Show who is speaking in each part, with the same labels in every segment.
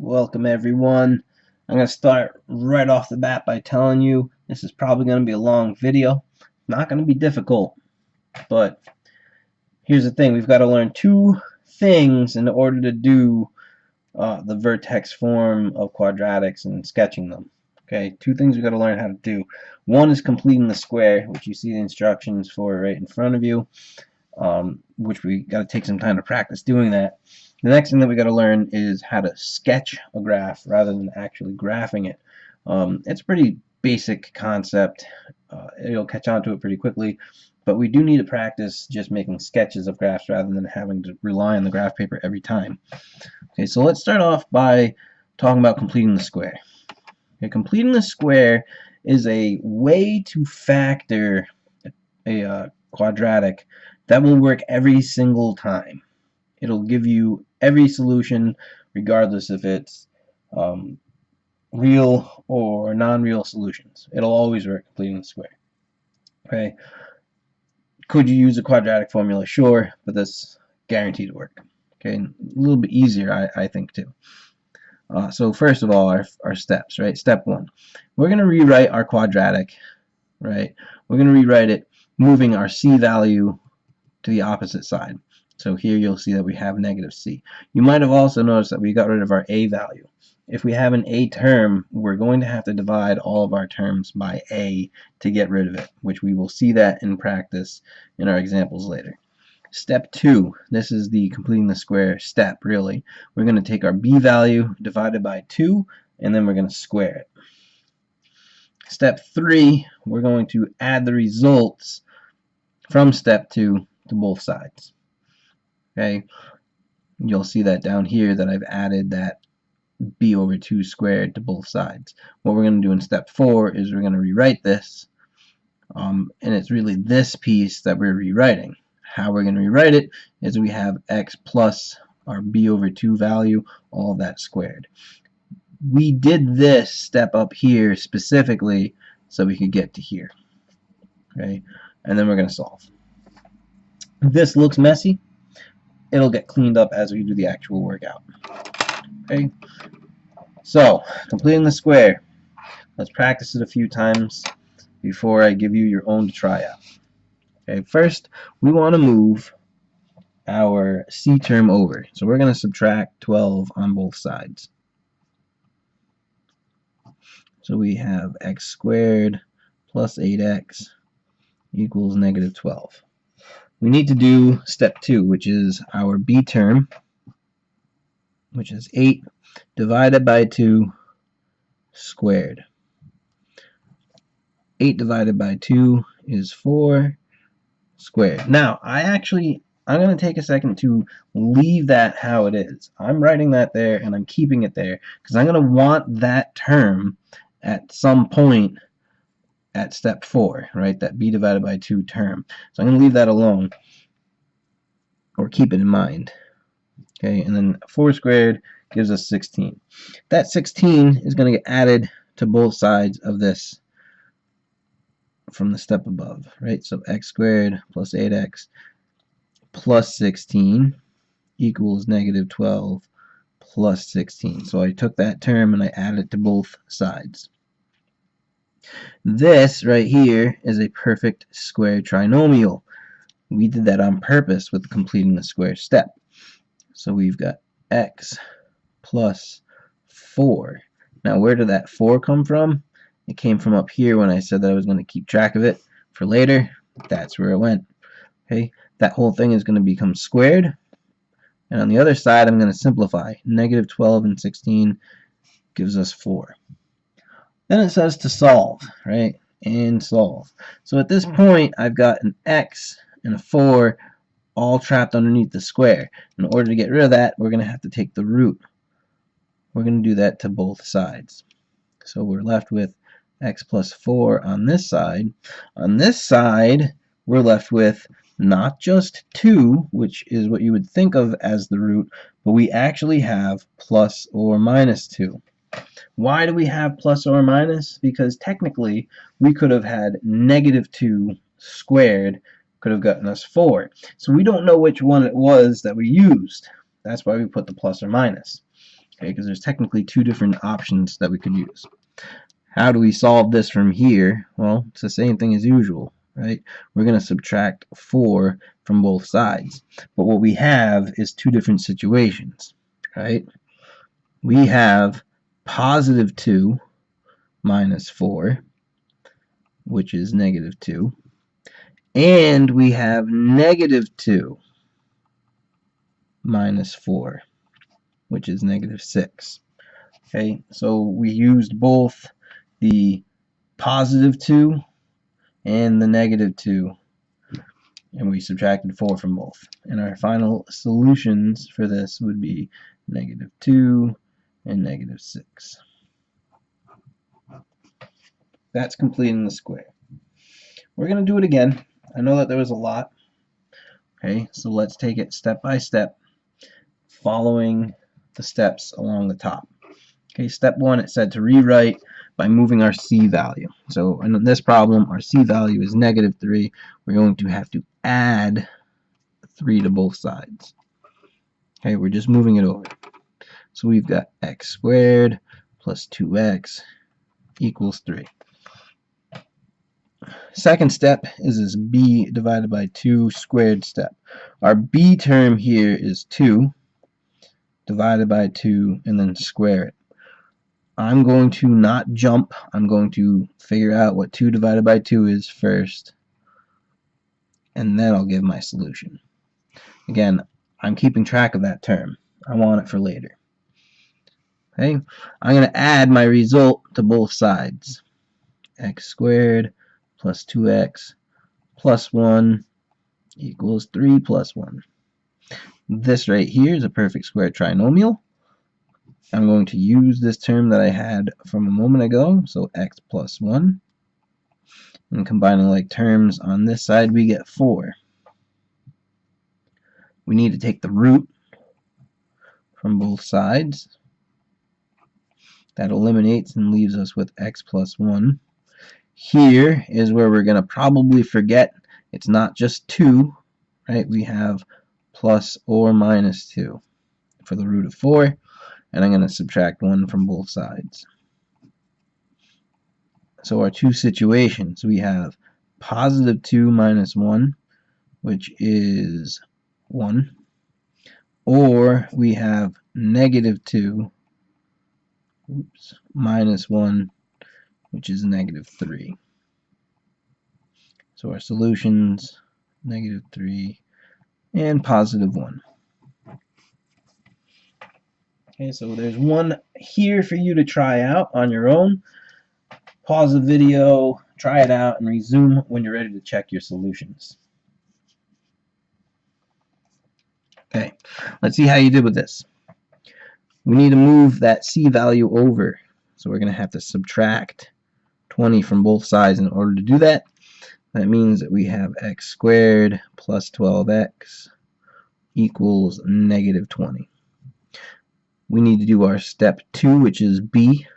Speaker 1: Welcome everyone. I'm going to start right off the bat by telling you this is probably going to be a long video. Not going to be difficult, but here's the thing. We've got to learn two things in order to do the vertex form of quadratics and sketching them. Okay, two things we've got to learn how to do. One is completing the square, which you see the instructions for right in front of you, which we got to take some time to practice doing that. The next thing that we got to learn is how to sketch a graph rather than actually graphing it. It's a pretty basic concept. You'll catch on to it pretty quickly, but we do need to practice just making sketches of graphs rather than having to rely on the graph paper every time. Okay, so let's start off by talking about completing the square. Okay, completing the square is a way to factor a quadratic that will work every single time. It'll give you every solution regardless if it's real or non-real solutions. It'll always work completing the square. Okay. Could you use a quadratic formula? Sure, but that's guaranteed to work. Okay, a little bit easier, I think, too. So first of all, our steps, right? Step one, we're going to rewrite our quadratic, right? We're going to rewrite it moving our c value to the opposite side. So here you'll see that we have negative c. You might have also noticed that we got rid of our a value. If we have an a term, we're going to have to divide all of our terms by a to get rid of it, which we will see that in practice in our examples later. Step two, this is the completing the square step, really. We're going to take our b value divided by 2, and then we're going to square it. Step three, we're going to add the results from step 2 to both sides. Okay, you'll see that down here that I've added that b over 2 squared to both sides. What we're going to do in step 4 is we're going to rewrite this, and it's really this piece that we're rewriting. How we're going to rewrite it is we have x plus our b over 2 value, all of that squared. We did this step up here specifically so we could get to here. Okay, and then we're going to solve. This looks messy. It'll get cleaned up as we do the actual workout. Okay, so completing the square. Let's practice it a few times before I give you your own to try out. Okay, first we want to move our c term over. So we're going to subtract 12 on both sides. So we have x squared plus 8x equals negative 12. We need to do step 2, which is our b term, which is 8 divided by 2 squared. 8 divided by 2 is 4 squared. Now, I'm going to take a second to leave that how it is. I'm writing that there and I'm keeping it there because I'm going to want that term at some point at step 4, right? That b divided by 2 term. So I'm going to leave that alone or keep it in mind. Okay, and then 4 squared gives us 16. That 16 is going to get added to both sides of this from the step above, right? So x squared plus 8x plus 16 equals negative 12 plus 16. So I took that term and I added it to both sides. This right here is a perfect square trinomial. We did that on purpose with completing the square step. So we've got x plus 4. Now where did that 4 come from? It came from up here when I said that I was going to keep track of it for later. That's where it went. Okay, that whole thing is going to become squared. And on the other side, I'm going to simplify. Negative 12 and 16 gives us 4. Then it says to solve, right? And solve. So at this point, I've got an x and a 4 all trapped underneath the square. In order to get rid of that, we're going to have to take the root. We're going to do that to both sides. So we're left with x plus 4 on this side. On this side, we're left with not just 2, which is what you would think of as the root, but we actually have plus or minus 2. Why do we have plus or minus? Because technically, we could have had negative 2 squared, could have gotten us 4. So we don't know which one it was that we used. That's why we put the plus or minus. Okay, because there's technically two different options that we could use. How do we solve this from here? Well, it's the same thing as usual, right? We're going to subtract 4 from both sides. But what we have is two different situations, right? We have positive 2 minus 4, which is negative 2. And we have negative 2 minus 4, which is negative 6. Okay, so we used both the positive 2 and the negative 2, and we subtracted 4 from both. And our final solutions for this would be negative 2 and negative 6. That's completing the square. We're going to do it again. I know that there was a lot. Okay, so let's take it step by step, following the steps along the top. Okay, step 1, it said to rewrite by moving our C value. So in this problem, our C value is negative 3. We're going to have to add 3 to both sides. Okay, we're just moving it over. So we've got x squared plus 2x equals 3. Second step is this b divided by 2 squared step. Our b term here is 2 divided by 2 and then square it. I'm going to not jump. I'm going to figure out what 2 divided by 2 is first, and then I'll give my solution. Again, I'm keeping track of that term. I want it for later. Okay, I'm going to add my result to both sides. X squared plus 2x plus 1 equals 3 plus 1. This right here is a perfect square trinomial. I'm going to use this term that I had from a moment ago, so x plus 1. And combining like terms on this side, we get 4. We need to take the root from both sides. That eliminates and leaves us with x plus 1. Here is where we're going to probably forget it's not just 2, right? We have plus or minus 2 for the root of 4, and I'm going to subtract 1 from both sides. So our two situations, we have positive 2 minus 1, which is 1, or we have negative 2 minus 1, which is negative 3. So our solutions, negative 3 and positive 1. Okay, so there's one here for you to try out on your own. Pause the video, try it out, and resume when you're ready to check your solutions. Okay, let's see how you did with this. We need to move that C value over. So we're going to have to subtract 20 from both sides in order to do that. That means that we have x squared plus 12x equals negative 20. We need to do our step 2, which is b.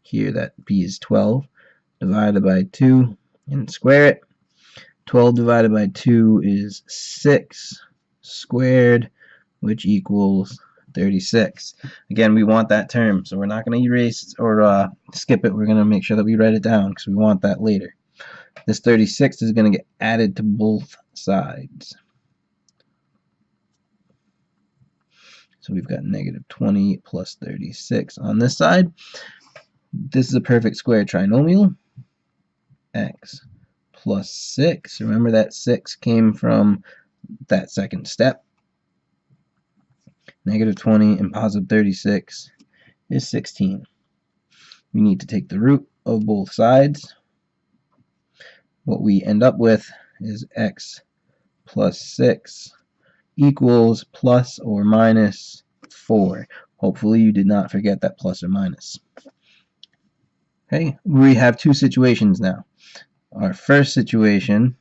Speaker 1: Here that b is 12 divided by 2 and square it. 12 divided by 2 is 6 squared, which equals 36. Again, we want that term, so we're not going to erase or skip it. We're going to make sure that we write it down because we want that later. This 36 is going to get added to both sides. So we've got negative 20 plus 36 on this side. This is a perfect square trinomial. X plus 6. Remember that 6 came from that second step. Negative 20 and positive 36 is 16. We need to take the root of both sides. What we end up with is x plus 6 equals plus or minus 4. Hopefully you did not forget that plus or minus. Okay, we have two situations now. Our first situation,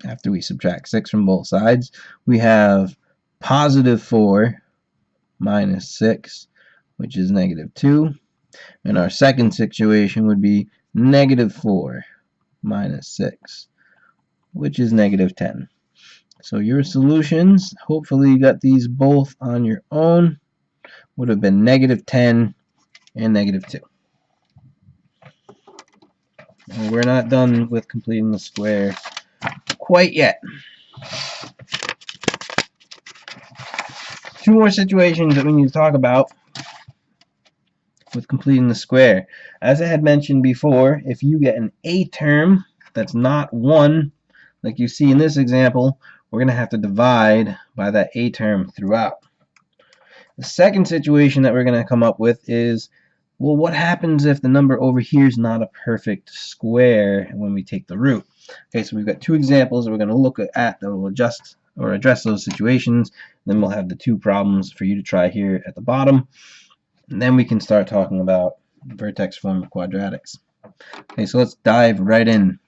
Speaker 1: after we subtract 6 from both sides, we have positive 4 minus 6, which is negative 2. And our second situation would be negative 4 minus 6, which is negative 10. So your solutions, hopefully you got these both on your own, would have been -10 and -2. And we're not done with completing the square quite yet. Two more situations that we need to talk about with completing the square. As I had mentioned before, if you get an A term that's not 1, like you see in this example, we're going to have to divide by that A term throughout. The second situation that we're going to come up with is, well, what happens if the number over here is not a perfect square when we take the root? Okay, so we've got two examples that we're going to look at that will adjust or address those situations. Then we'll have the two problems for you to try here at the bottom. And then we can start talking about vertex form of quadratics. Okay, so let's dive right in.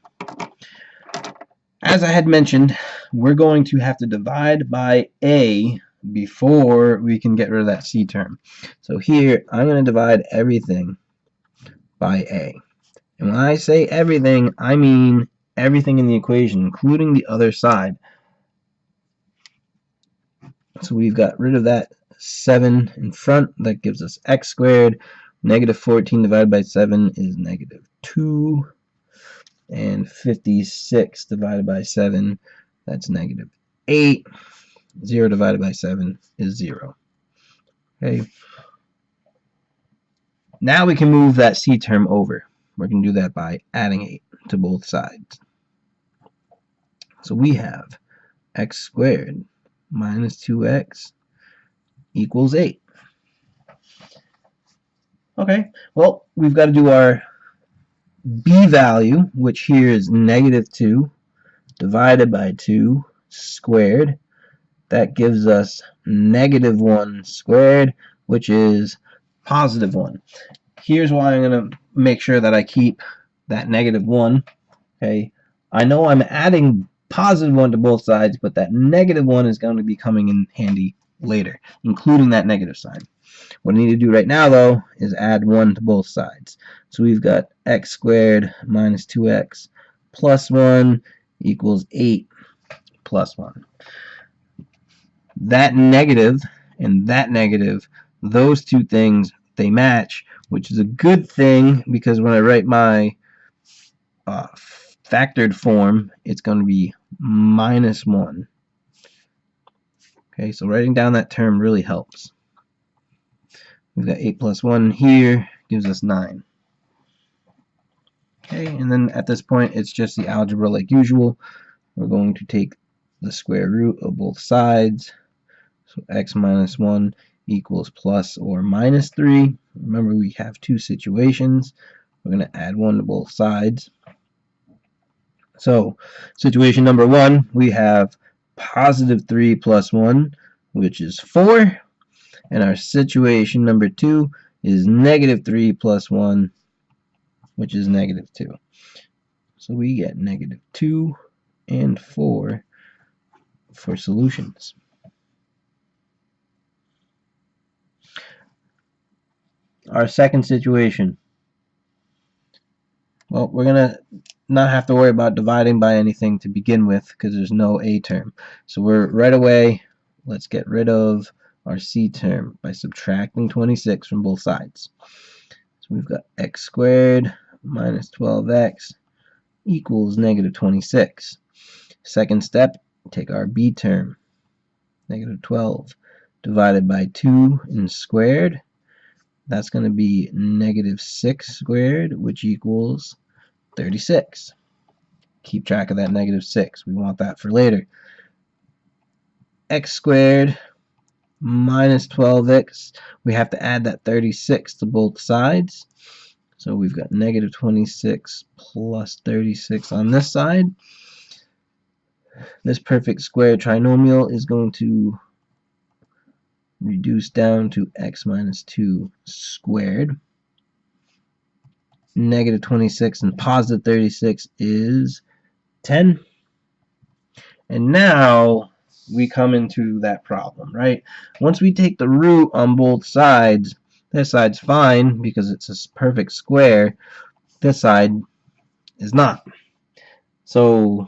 Speaker 1: As I had mentioned, we're going to have to divide by A before we can get rid of that C term. So here, I'm going to divide everything by A. And when I say everything, I mean everything in the equation, including the other side. So we've got rid of that 7 in front. That gives us x squared. -14 divided by 7 is -2. And 56 divided by 7, that's -8. 0 divided by 7 is 0. Okay. Now we can move that C term over. We're going to do that by adding 8 to both sides. So we have x squared minus 2x equals 8. Okay, well, we've got to do our b value, which here is -2 divided by 2 squared. That gives us -1 squared, which is +1. Here's why I'm going to make sure that I keep that -1. Okay, I know I'm adding +1 to both sides, but that -1 is going to be coming in handy later, including that negative sign. What I need to do right now, though, is add 1 to both sides. So we've got x squared minus 2x plus 1 equals 8 plus 1. That negative and that negative, those two things, they match, which is a good thing because when I write my factored form, it's going to be -1. Okay, so writing down that term really helps. We've got 8 plus 1 here, gives us 9. Okay, and then at this point, it's just the algebra like usual. We're going to take the square root of both sides. So x minus 1 equals plus or minus 3. Remember, we have two situations. We're going to add 1 to both sides. So situation number 1, we have +3 plus 1, which is 4. And our situation number 2 is -3 plus 1, which is -2. So we get -2 and 4 for solutions. Our second situation. Well, we're going to not have to worry about dividing by anything to begin with because there's no A term. So we're right away, let's get rid of our C term by subtracting 26 from both sides. So we've got x squared minus 12x equals -26. Second step, take our B term, -12 divided by 2 and squared. That's going to be -6 squared, which equals 36. Keep track of that -6. We want that for later. X squared minus 12x. We have to add that 36 to both sides. So we've got -26 plus 36 on this side. This perfect square trinomial is going to reduce down to x minus 2 squared. -26 and +36 is 10. And now we come into that problem, right? Once we take the root on both sides, this side's fine because it's a perfect square. This side is not. So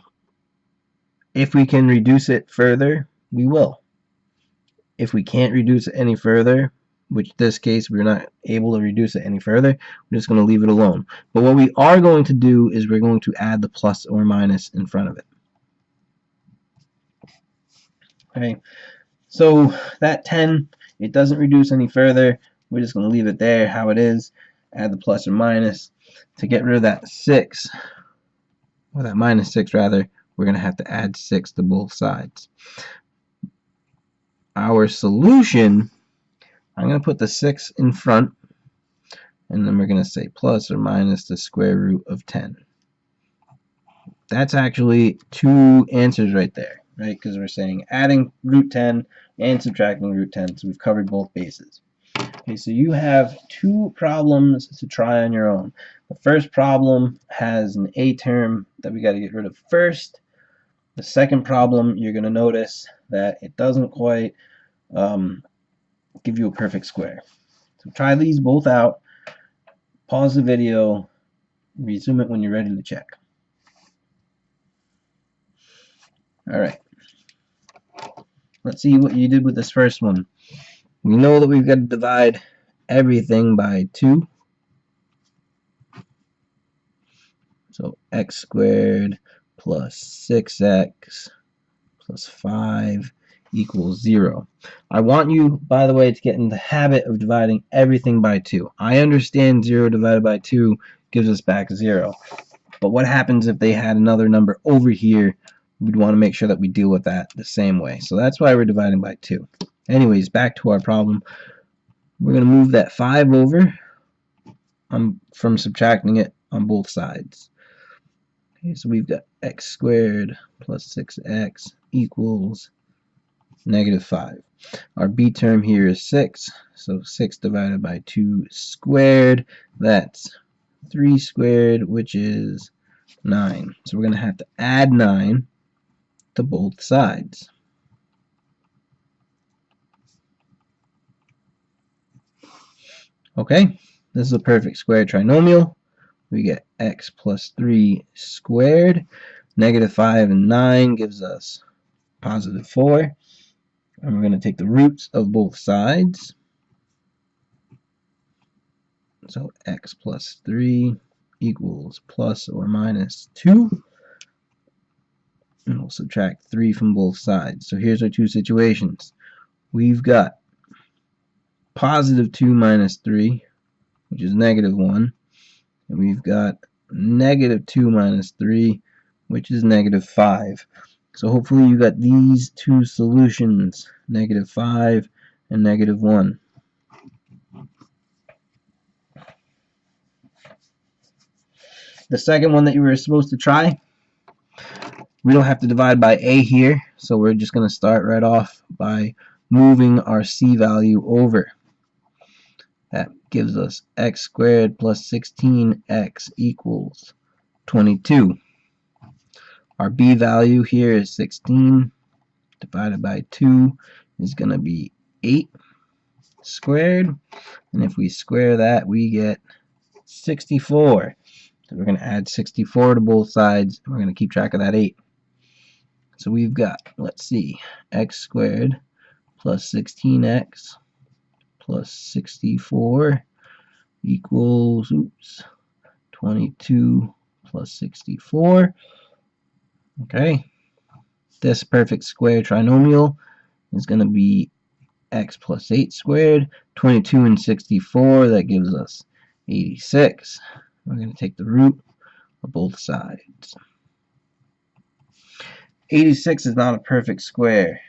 Speaker 1: If we can reduce it further, we will. If we can't reduce it any further, which in this case we're not able to reduce it any further, we're just going to leave it alone. But what we are going to do is we're going to add the plus or minus in front of it. Okay, so that 10, it doesn't reduce any further. We're just going to leave it there how it is. Add the plus or minus. To get rid of that 6, or that minus 6 rather, we're going to have to add 6 to both sides. Our solution, I'm going to put the 6 in front, and then we're going to say plus or minus the square root of 10. That's actually 2 answers right there, right? Because we're saying adding root 10 and subtracting root 10, so we've covered both bases. Okay, so you have 2 problems to try on your own. The first problem has an A term that we got to get rid of first. The second problem, you're going to notice that it doesn't quite give you a perfect square. So try these both out. Pause the video. Resume it when you're ready to check. Alright. Let's see what you did with this first one. We know that we've got to divide everything by 2. So x squared plus 6x plus 5 equals 0. I want you, by the way, to get in the habit of dividing everything by 2. I understand 0 divided by 2 gives us back 0. But what happens if they had another number over here? We'd want to make sure that we deal with that the same way. So that's why we're dividing by 2. Anyways, back to our problem. We're going to move that 5 over from subtracting it on both sides. Okay, so we've got x squared plus 6x equals negative 5. Our b term here is 6, so 6 divided by 2 squared, that's 3 squared, which is 9. So we're going to have to add 9 to both sides. Okay, this is a perfect square trinomial. We get x plus 3 squared. Negative 5 and 9 gives us positive 4. And we're going to take the roots of both sides. So x plus 3 equals plus or minus 2. And we'll subtract 3 from both sides. So here's our 2 situations. We've got positive 2 minus 3, which is negative 1. And we've got negative 2 minus 3, which is negative 5. So hopefully you got these 2 solutions, negative 5 and negative 1. The second one that you were supposed to try, we don't have to divide by a here, so we're just going to start right off by moving our c value over. That gives us x squared plus 16x equals 22. Our b value here is 16 divided by 2 is going to be 8 squared. And if we square that, we get 64. So we're going to add 64 to both sides, and we're going to keep track of that 8. So we've got, let's see, x squared plus 16x plus 64 equals, 22 plus 64. Okay, this perfect square trinomial is going to be x plus 8 squared. 22 and 64, that gives us 86. We're going to take the root of both sides. 86 is not a perfect square,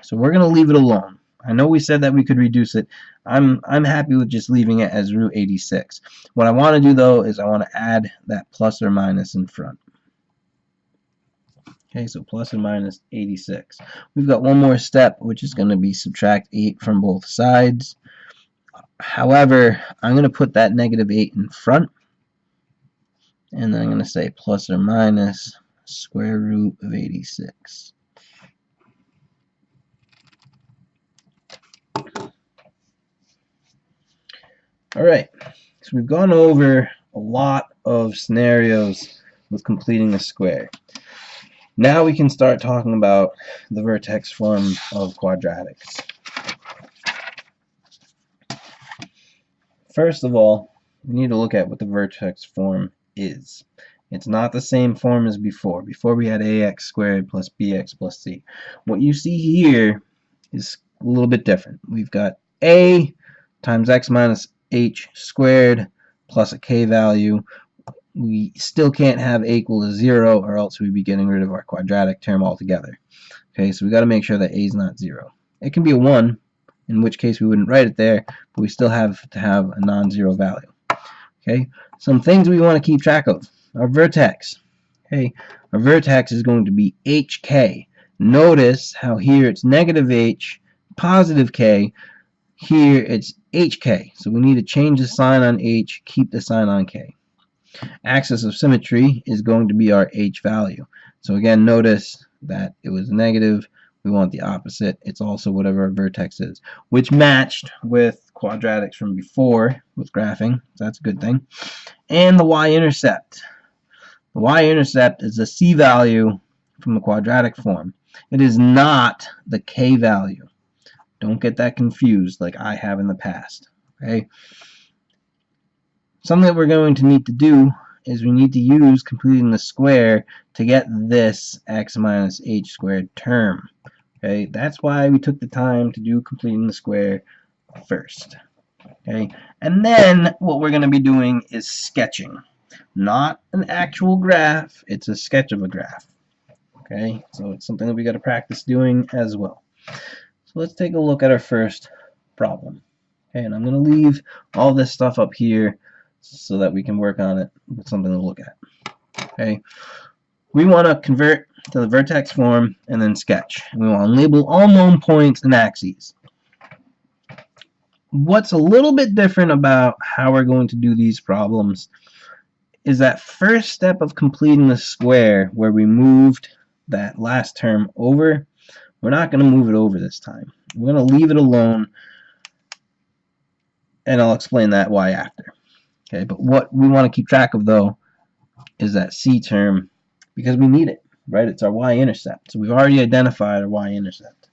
Speaker 1: so we're going to leave it alone. I know we said that we could reduce it. I'm happy with just leaving it as root 86. What I want to do though is I want to add that plus or minus in front. Okay, so plus or minus 86. We've got one more step, which is going to be subtract 8 from both sides. However, I'm going to put that negative 8 in front, and then I'm going to say plus or minus square root of 86. Alright, so we've gone over a lot of scenarios with completing a square. Now we can start talking about the vertex form of quadratics. First of all, we need to look at what the vertex form is. It's not the same form as before. Before we had ax squared plus bx plus c. What you see here is a little bit different. We've got a times x minus h squared plus a k value. We still can't have a equal to 0, or else we'd be getting rid of our quadratic term altogether. Okay, so we got to make sure that a is not 0. It can be a 1, in which case we wouldn't write it there, but we still have to have a non-zero value. Okay, some things we want to keep track of. Our vertex. Okay, our vertex is going to be hk. Notice how here it's negative h, positive k. Here it's hk. So we need to change the sign on h, keep the sign on k. Axis of symmetry is going to be our h value. So again, notice that it was negative. We want the opposite. It's also whatever our vertex is, which matched with quadratics from before with graphing. So that's a good thing. And the y-intercept. The y-intercept is the c value from the quadratic form. It is not the k value. Don't get that confused like I have in the past. Okay. Something that we're going to need to do is we need to use completing the square to get this x minus h squared term. Okay, that's why we took the time to do completing the square first. Okay, and then what we're going to be doing is sketching. Not an actual graph, it's a sketch of a graph. Okay, so it's something that we got to practice doing as well. So let's take a look at our first problem. Okay, and I'm going to leave all this stuff up here so that we can work on it with something to look at. Okay, we want to convert to the vertex form and then sketch. And we want to label all known points and axes. What's a little bit different about how we're going to do these problems is that first step of completing the square where we moved that last term over. We're not going to move it over this time. We're going to leave it alone, and I'll explain that why after. Okay, but what we want to keep track of though is that c term, because we need it, right? It's our y-intercept. So we've already identified our y-intercept.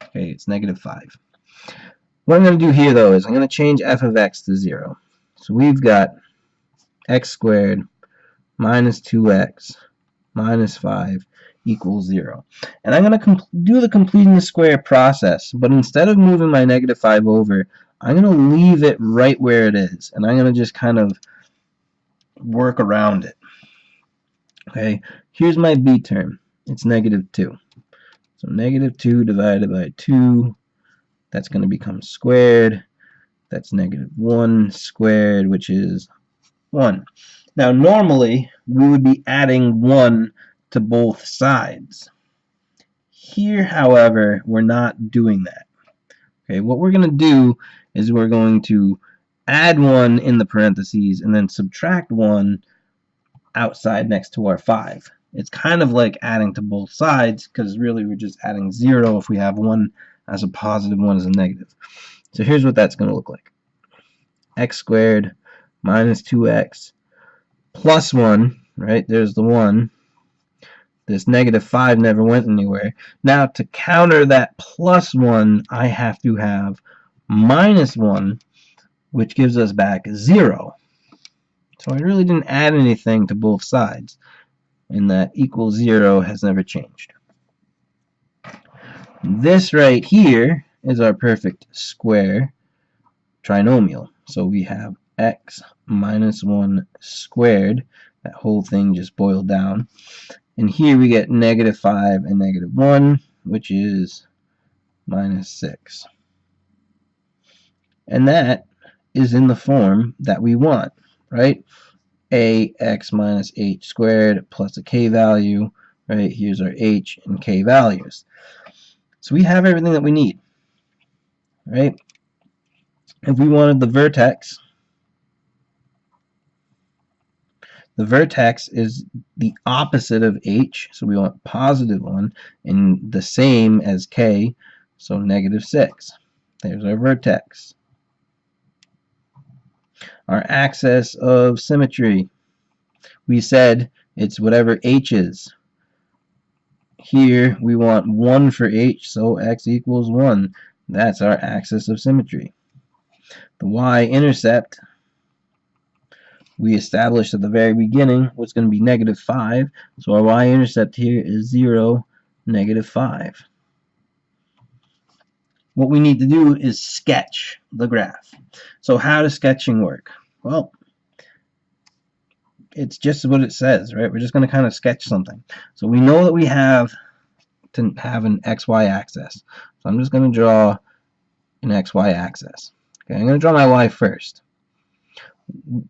Speaker 1: Okay, it's -5. What I'm going to do here though is I'm going to change f of x to 0. So we've got x squared minus 2x minus 5 equals 0. And I'm going to do the completing the square process, but instead of moving my -5 over, I'm going to leave it right where it is, and I'm going to just kind of work around it. Okay, here's my b term. It's -2. So -2 divided by 2, that's going to become squared. That's -1 squared, which is 1. Now normally we would be adding 1 to both sides. Here, however, we're not doing that. Okay, what we're going to do is we're going to add 1 in the parentheses and then subtract 1 outside next to our 5. It's kind of like adding to both sides, because really we're just adding 0 if we have 1 as a positive, 1 as a negative. So here's what that's going to look like. X squared minus 2x plus 1, right? There's the 1. This -5 never went anywhere. Now to counter that plus 1, I have to have -1, which gives us back 0. So I really didn't add anything to both sides, and that equals 0 has never changed. This right here is our perfect square trinomial. So we have x minus 1 squared. That whole thing just boiled down. And here we get -5 and -1, which is -6. And that is in the form that we want, right? Ax minus h squared plus a k value, right? Here's our h and k values. So we have everything that we need, right? If we wanted the vertex is the opposite of h, so we want +1, and the same as k, so -6. There's our vertex. Our axis of symmetry, we said it's whatever h is. here we want 1 for h, so x equals 1. That's our axis of symmetry. The y-intercept, we established at the very beginning, was going to be -5. So our y-intercept here is 0, -5. What we need to do is sketch the graph. So how does sketching work? Well, it's just what it says, right? We're just going to kind of sketch something. So we know that we have to have an xy axis. So I'm just going to draw an xy axis. Okay, I'm going to draw my y first.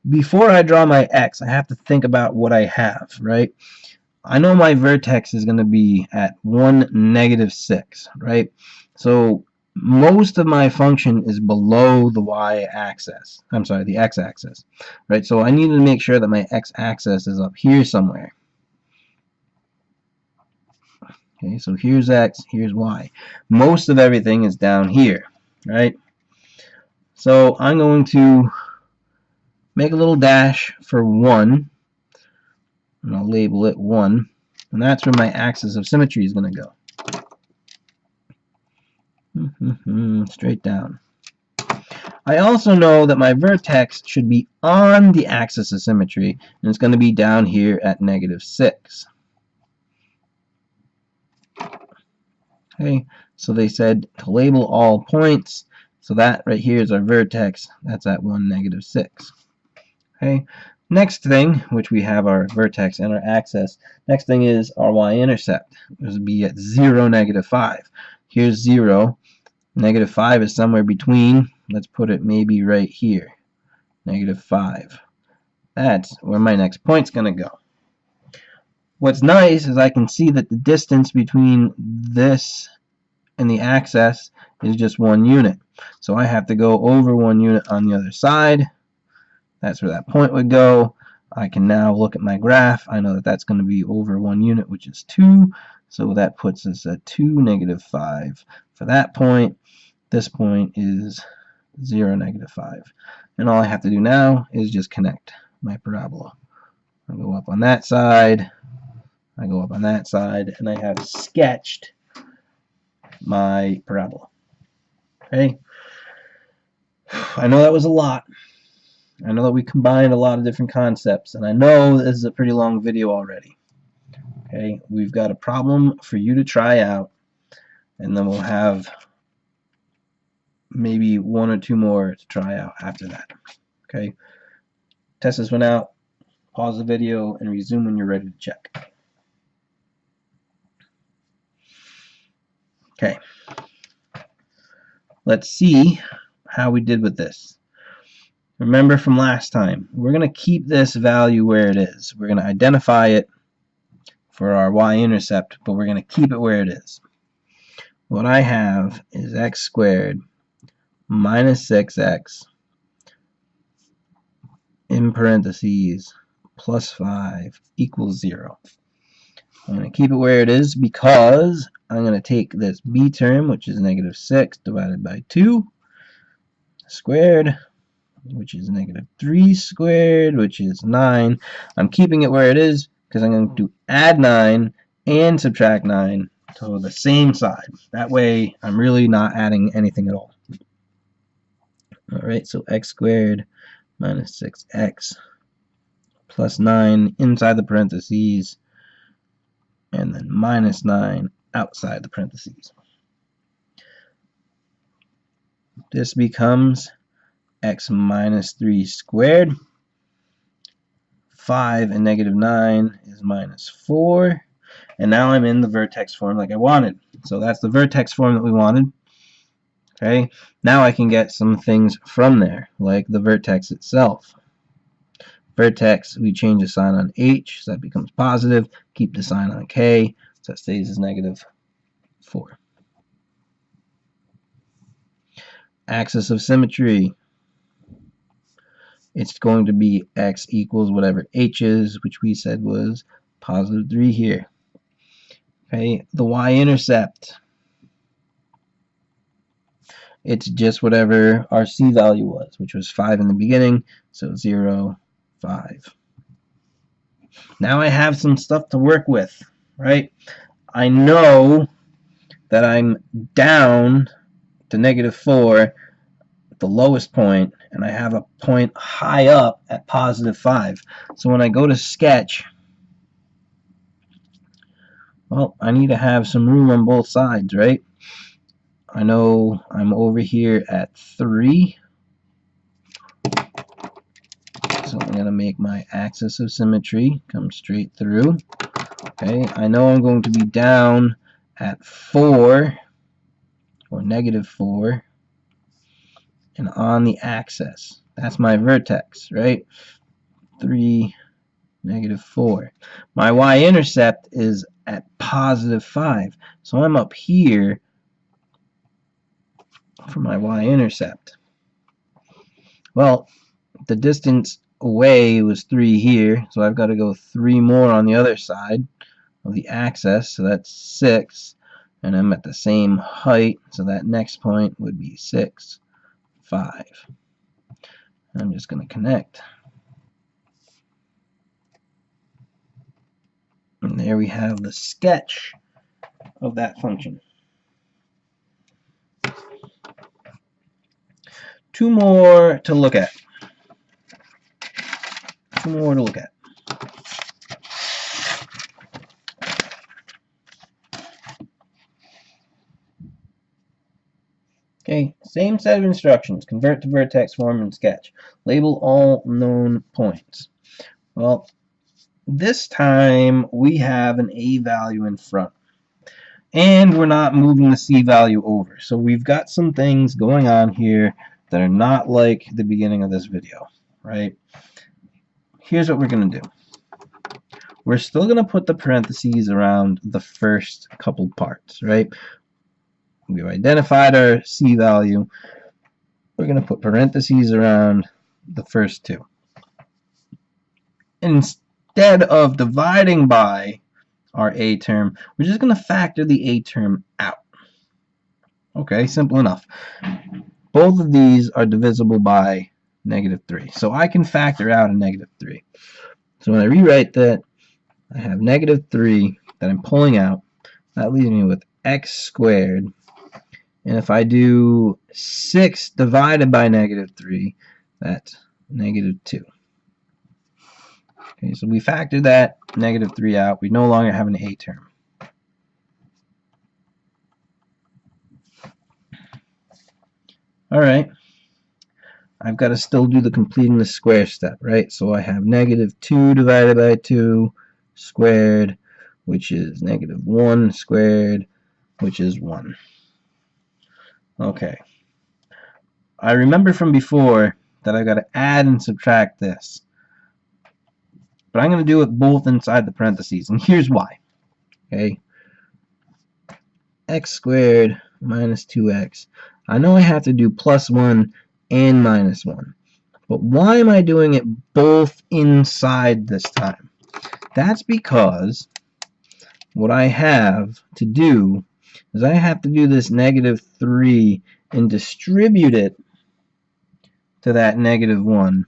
Speaker 1: Before I draw my x, I have to think about what I have, right? I know my vertex is going to be at 1, -6, right? So most of my function is below the y-axis. I'm sorry, the x-axis, right? So I need to make sure that my x-axis is up here somewhere. Okay, so here's x, here's y. Most of everything is down here, right? So I'm going to make a little dash for 1, and I'll label it 1, and that's where my axis of symmetry is going to go. Straight down. I also know that my vertex should be on the axis of symmetry, and it's going to be down here at -6. Okay, so they said to label all points, so that right here is our vertex. That's at 1, -6. Okay, next thing, which we have our vertex and our axis, next thing is our y-intercept. It would be at 0, -5. Here's 0. -5 is somewhere between. Let's put it maybe right here. -5. That's where my next point's going to go. What's nice is I can see that the distance between this and the axis is just 1 unit. So I have to go over 1 unit on the other side. That's where that point would go. I can now look at my graph. I know that that's going to be over 1 unit, which is 2. So that puts us at 2, -5. For that point, this point is 0, -5. And all I have to do now is just connect my parabola. I go up on that side, I go up on that side, and I have sketched my parabola. Okay? I know that was a lot. I know that we combined a lot of different concepts, and I know this is a pretty long video already. Okay, we've got a problem for you to try out, and then we'll have maybe 1 or 2 more to try out after that. Okay, test this one out, pause the video, and resume when you're ready to check. Okay, let's see how we did with this. Remember from last time, we're going to keep this value where it is. We're going to identify it for our y-intercept, but we're going to keep it where it is. What I have is x squared minus 6x in parentheses plus 5 equals 0. I'm going to keep it where it is because I'm going to take this b term, which is -6 divided by 2 squared, which is -3 squared, which is 9. I'm keeping it where it is because I'm going to add 9 and subtract 9 to the same side. That way I'm really not adding anything at all. Alright, so x squared minus 6x plus 9 inside the parentheses, and then minus 9 outside the parentheses. This becomes x minus 3 squared. 5 and -9 is -4. And now I'm in the vertex form like I wanted. So that's the vertex form that we wanted. Okay, now I can get some things from there, like the vertex itself. Vertex, we change the sign on h, so that becomes positive. Keep the sign on k, so that stays as -4. Axis of symmetry. It's going to be x equals whatever h is, which we said was +3 here. Okay, the y-intercept. It's just whatever our c value was, which was 5 in the beginning, so 0, 5. Now I have some stuff to work with, right? I know that I'm down to -4 at the lowest point, and I have a point high up at +5. So when I go to sketch, well, I need to have some room on both sides, right? I know I'm over here at 3. So I'm going to make my axis of symmetry come straight through. Okay, I know I'm going to be down at 4 or -4 and on the axis. That's my vertex, right? 3, -4. My y-intercept is at +5. So I'm up here for my y-intercept. Well, the distance away was 3 here, so I've got to go 3 more on the other side of the axis, so that's 6, and I'm at the same height, so that next point would be 6, 5. I'm just going to connect. And there we have the sketch of that function. 2 more to look at. 2 more to look at. Okay, same set of instructions. Convert to vertex form and sketch. Label all known points. Well, this time we have an A value in front. And we're not moving the C value over. So we've got some things going on here that are not like the beginning of this video, right? Here's what we're going to do. We're still going to put the parentheses around the first couple parts, right? We've identified our C value. We're going to put parentheses around the first 2. Instead of dividing by our A term, we're just going to factor the A term out. Okay, simple enough. Both of these are divisible by -3. So I can factor out a -3. So when I rewrite that, I have -3 that I'm pulling out. That leaves me with x squared. And if I do 6 divided by -3, that's -2. Okay, so we factor that -3 out. We no longer have an A term. Alright, I've got to still do the completing the square step, right? So I have -2 divided by 2 squared, which is -1 squared, which is 1. Okay. I remember from before that I've got to add and subtract this. But I'm going to do it both inside the parentheses, and here's why. Okay. X squared minus 2x. I know I have to do +1 and -1. But why am I doing it both inside this time? That's because what I have to do is I have to do this -3 and distribute it to that -1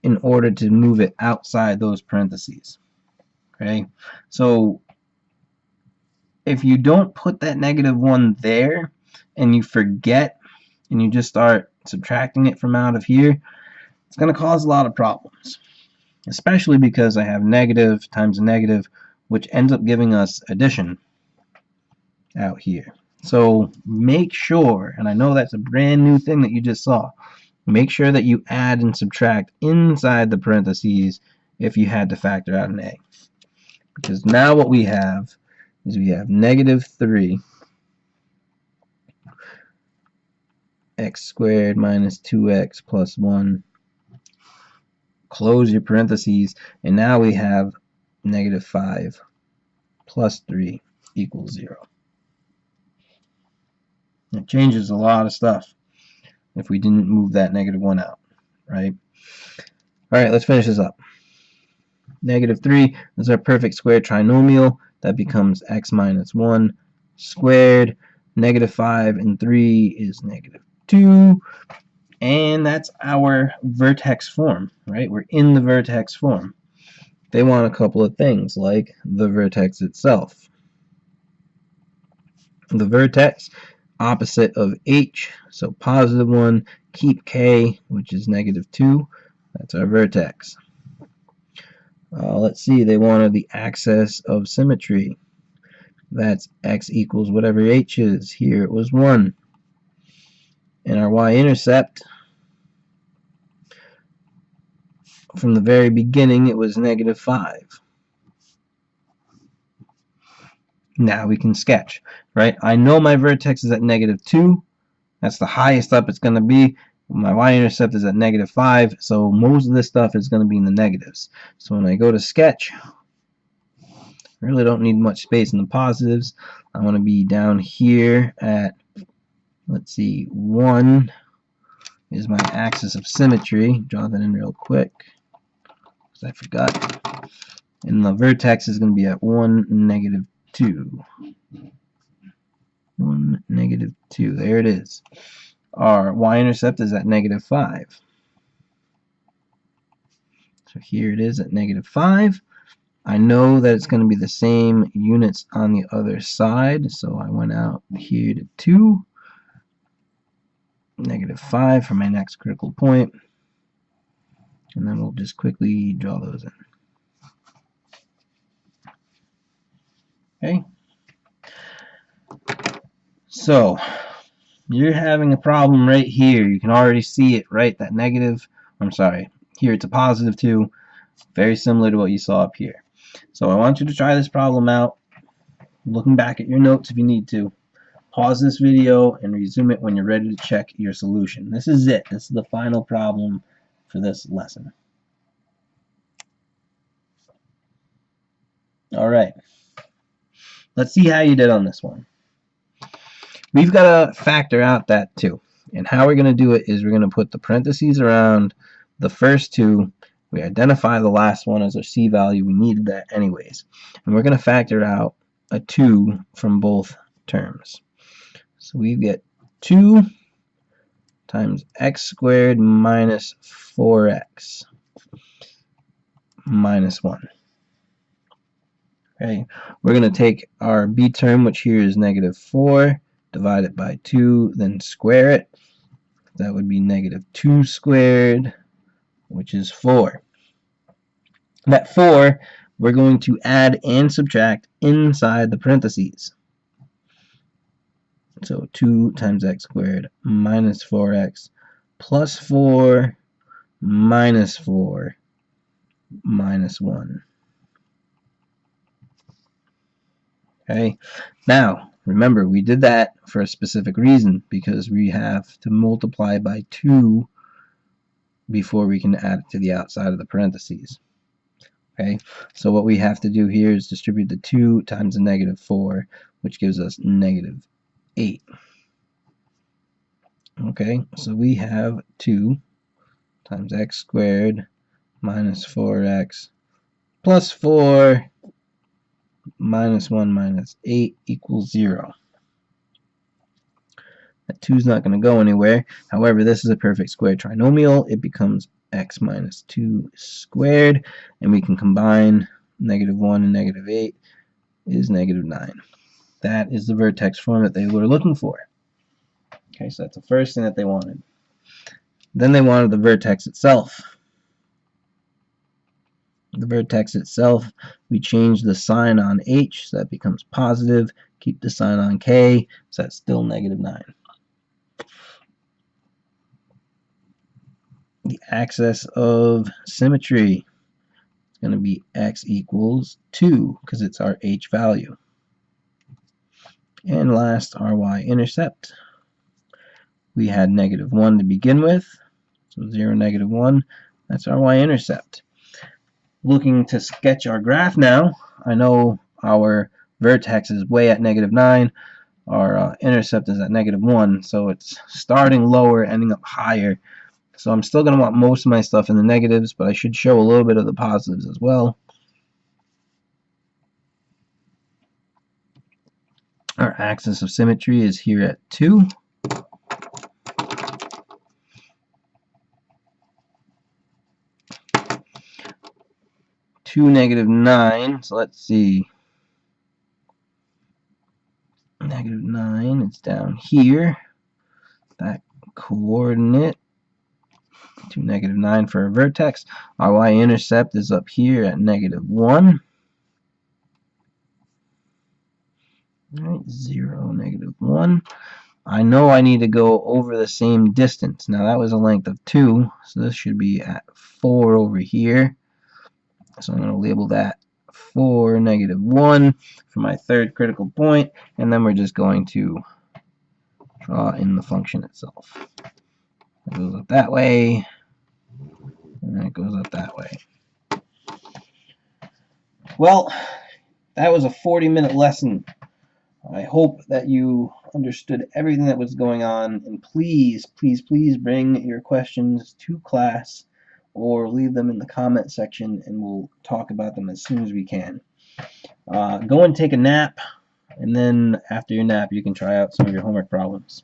Speaker 1: in order to move it outside those parentheses. Okay, so if you don't put that -1 there and you forget and you just start subtracting it from out of here, it's going to cause a lot of problems, especially because I have negative times a negative, which ends up giving us addition out here. So make sure, and I know that's a brand new thing that you just saw, make sure that you add and subtract inside the parentheses if you had to factor out an A. Because now what we have is we have -3 x squared minus 2x plus 1. Close your parentheses, and now we have -5 plus 3 equals 0. It changes a lot of stuff if we didn't move that -1 out, right? Alright, let's finish this up. -3 is our perfect square trinomial. That becomes x minus 1 squared. -5 and 3 is -2. And that's our vertex form, right? We're in the vertex form. they want a couple of things, like the vertex itself. The vertex, opposite of H, so positive 1, keep K, which is -2. That's our vertex. Let's see, they wanted the axis of symmetry. That's x equals whatever H is. Here it was 1. And our Y-intercept, from the very beginning, it was -5. Now we can sketch, right? I know my vertex is at -2. That's the highest up it's going to be. My Y-intercept is at -5, so most of this stuff is going to be in the negatives. So when I go to sketch, I really don't need much space in the positives. I want to be down here at, let's see, 1 is my axis of symmetry. Draw that in real quick, because I forgot. And the vertex is going to be at 1, -2. 1, -2. There it is. Our Y-intercept is at -5. So here it is at -5. I know that it's going to be the same units on the other side, so I went out here to 2, -5 for my next critical point, and then we'll just quickly draw those in. Okay, so you're having a problem right here. You can already see it, right? That negative, I'm sorry, here it's a +2, very similar to what you saw up here. So I want you to try this problem out, looking back at your notes if you need to. Pause this video and resume it when you're ready to check your solution. This is it. This is the final problem for this lesson. Alright, let's see how you did on this one. We've got to factor out that 2. And how we're going to do it is we're going to put the parentheses around the first 2. We identify the last one as our C value. We needed that anyways. And we're going to factor out a 2 from both terms. So we get 2 times x squared minus 4x minus 1. Okay, we're going to take our b term, which here is -4, divide it by 2, then square it. That would be -2 squared, which is 4. That 4, we're going to add and subtract inside the parentheses. So 2 times x squared minus 4x plus 4 minus 4 minus 1. Okay, now remember we did that for a specific reason, because we have to multiply by 2 before we can add it to the outside of the parentheses. Okay, so what we have to do here is distribute the 2 times the -4, which gives us -8. Okay, so we have 2 times x squared minus 4x plus 4 minus 1 minus 8 equals 0. That 2 is not going to go anywhere. However, this is a perfect square trinomial. It becomes x minus 2 squared, and we can combine -1 and -8 is -9. That is the vertex form that they were looking for. Okay, so that's the first thing that they wanted. Then they wanted the vertex itself. The vertex itself, we change the sign on h, so that becomes positive. Keep the sign on k, so that's still -9. The axis of symmetry is going to be x equals 2, because it's our h value. And last, our y-intercept. We had -1 to begin with, so 0, -1. That's our y-intercept. Looking to sketch our graph now, I know our vertex is way at -9. Our intercept is at -1, so it's starting lower, ending up higher. So I'm still going to want most of my stuff in the negatives, but I should show a little bit of the positives as well. Our axis of symmetry is here at 2. 2, -9. So let's see. -9, it's down here. That coordinate. 2, -9 for a vertex. Our y-intercept is up here at -1. Alright, 0, -1. I know I need to go over the same distance. Now that was a length of 2, so this should be at 4 over here. So I'm going to label that 4, -1 for my third critical point, and then we're just going to draw in the function itself. It goes up that way, and then it goes up that way. Well, that was a 40-minute lesson. I hope that you understood everything that was going on, and please, please, please bring your questions to class or leave them in the comment section, and we'll talk about them as soon as we can. Go and take a nap, and then after your nap you can try out some of your homework problems.